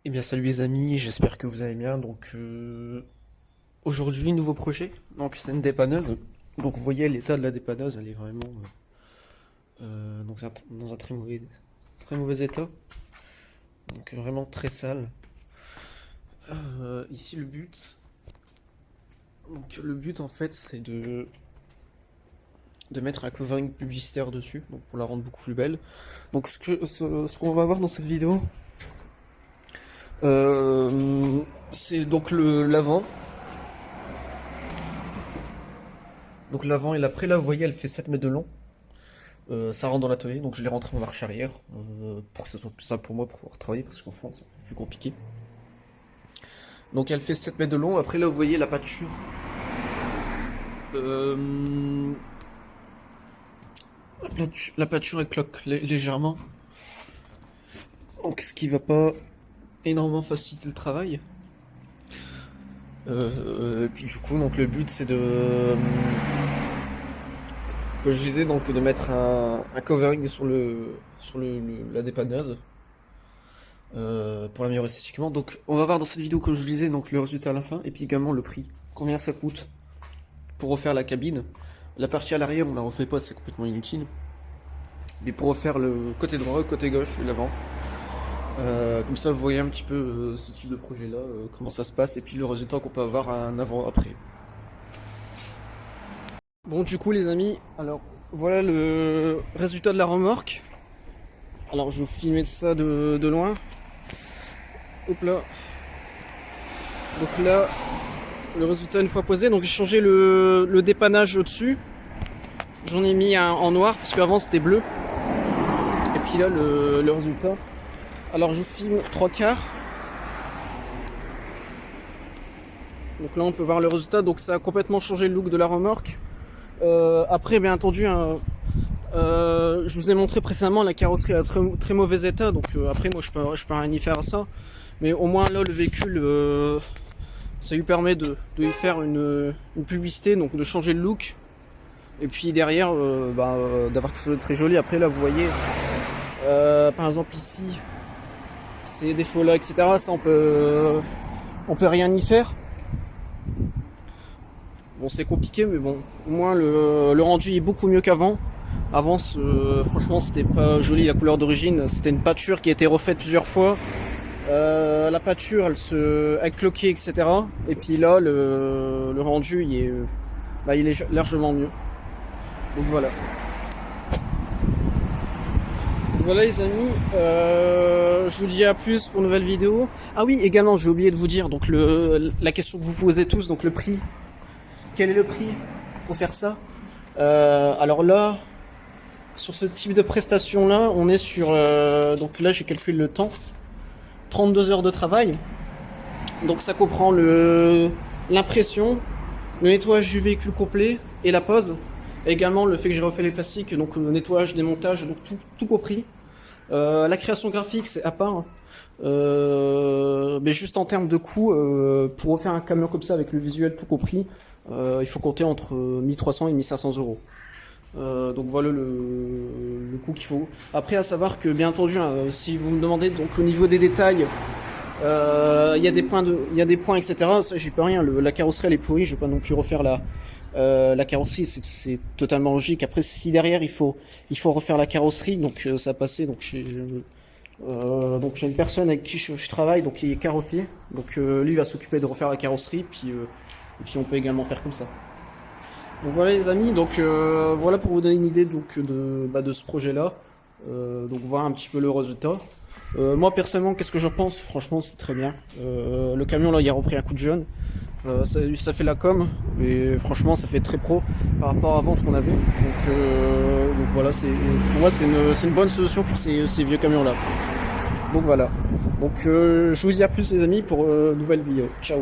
Eh bien salut les amis, j'espère que vous allez bien. Aujourd'hui nouveau projet, donc c'est une dépanneuse. Donc vous voyez l'état de la dépanneuse, elle est vraiment dans un très mauvais état. Donc vraiment très sale. Ici le but en fait c'est de mettre un covering publicitaire dessus, donc pour la rendre beaucoup plus belle. Donc ce qu'on va voir dans cette vidéo, c'est donc le l'avant. Donc l'avant et l'après, là, vous voyez, elle fait 7 mètres de long. Ça rentre dans l'atelier, donc je l'ai rentré en marche arrière pour que ce soit plus simple pour moi pour pouvoir travailler parce qu'au fond c'est plus compliqué. Donc elle fait 7 mètres de long. Après là, vous voyez la pâture. Euh, la pâture elle cloque légèrement. Donc ce qui va pas énormément faciliter le travail. Et puis du coup, donc le but c'est je disais donc de mettre un covering la dépanneuse pour l'améliorer esthétiquement. Donc on va voir dans cette vidéo, comme je vous disais, donc le résultat à la fin et puis également le prix. Combien ça coûte pour refaire la cabine. La partie à l'arrière on la refait pas, c'est complètement inutile. Mais pour refaire le côté droit, le côté gauche et l'avant. Comme ça vous voyez un petit peu ce type de projet là, comment ça se passe et puis le résultat qu'on peut avoir un avant après. Bon du coup les amis, alors voilà le résultat de la remorque. Alors je vais vous filmer ça de loin. Hop là. Donc là, le résultat une fois posé. Donc j'ai changé le dépannage au-dessus. J'en ai mis un en noir parce qu'avant c'était bleu. Et puis là le résultat. Alors je vous filme 3/4. Donc là on peut voir le résultat. Donc ça a complètement changé le look de la remorque. Après bien entendu je vous ai montré précédemment la carrosserie à très mauvais état, donc après moi je peux rien y faire à ça, mais au moins là le véhicule ça lui permet de lui faire une publicité, donc de changer le look, et puis derrière d'avoir quelque chose de très joli. Après là vous voyez par exemple ici ces défauts là etc, ça on peut rien y faire. Bon c'est compliqué mais bon au moins le rendu est beaucoup mieux qu'avant. Avant, franchement, c'était pas joli la couleur d'origine. C'était une pâture qui a été refaite plusieurs fois. La pâture, elle cloquait, etc. Et puis là, le rendu, il est largement mieux. Donc voilà. Voilà les amis. Je vous dis à plus pour une nouvelle vidéo. Ah oui, également, j'ai oublié de vous dire. Donc la question que vous posez tous, donc le prix. Quel est le prix pour faire ça? Alors là. Sur ce type de prestation là, on est sur donc là j'ai calculé le temps, 32 heures de travail. Donc ça comprend l'impression, le nettoyage du véhicule complet et la pose. Et également le fait que j'ai refait les plastiques, donc le nettoyage, démontage, donc tout compris. La création graphique c'est à part. Mais juste en termes de coût, pour refaire un camion comme ça avec le visuel tout compris, il faut compter entre 1300 et 1500 euros. Donc voilà le coût qu'il faut. Après à savoir que bien entendu si vous me demandez donc au niveau des détails, il y a des points etc. Ça j'y peux rien. La carrosserie elle est pourrie, je vais pas non plus refaire la carrosserie, c'est totalement logique. Après si derrière il faut refaire la carrosserie, donc ça a passé donc j'ai une personne avec qui je travaille donc qui est carrossier. Donc lui va s'occuper de refaire la carrosserie et puis on peut également faire comme ça. Donc voilà les amis, donc voilà pour vous donner une idée donc de ce projet là, donc voir un petit peu le résultat. Moi personnellement qu'est-ce que j'en pense? Franchement c'est très bien. Le camion là il a repris un coup de jeune, ça fait la com et franchement ça fait très pro par rapport à avant ce qu'on avait. Donc voilà, pour moi c'est une bonne solution pour ces vieux camions là. Donc voilà, donc je vous dis à plus les amis pour une nouvelle vidéo. Ciao.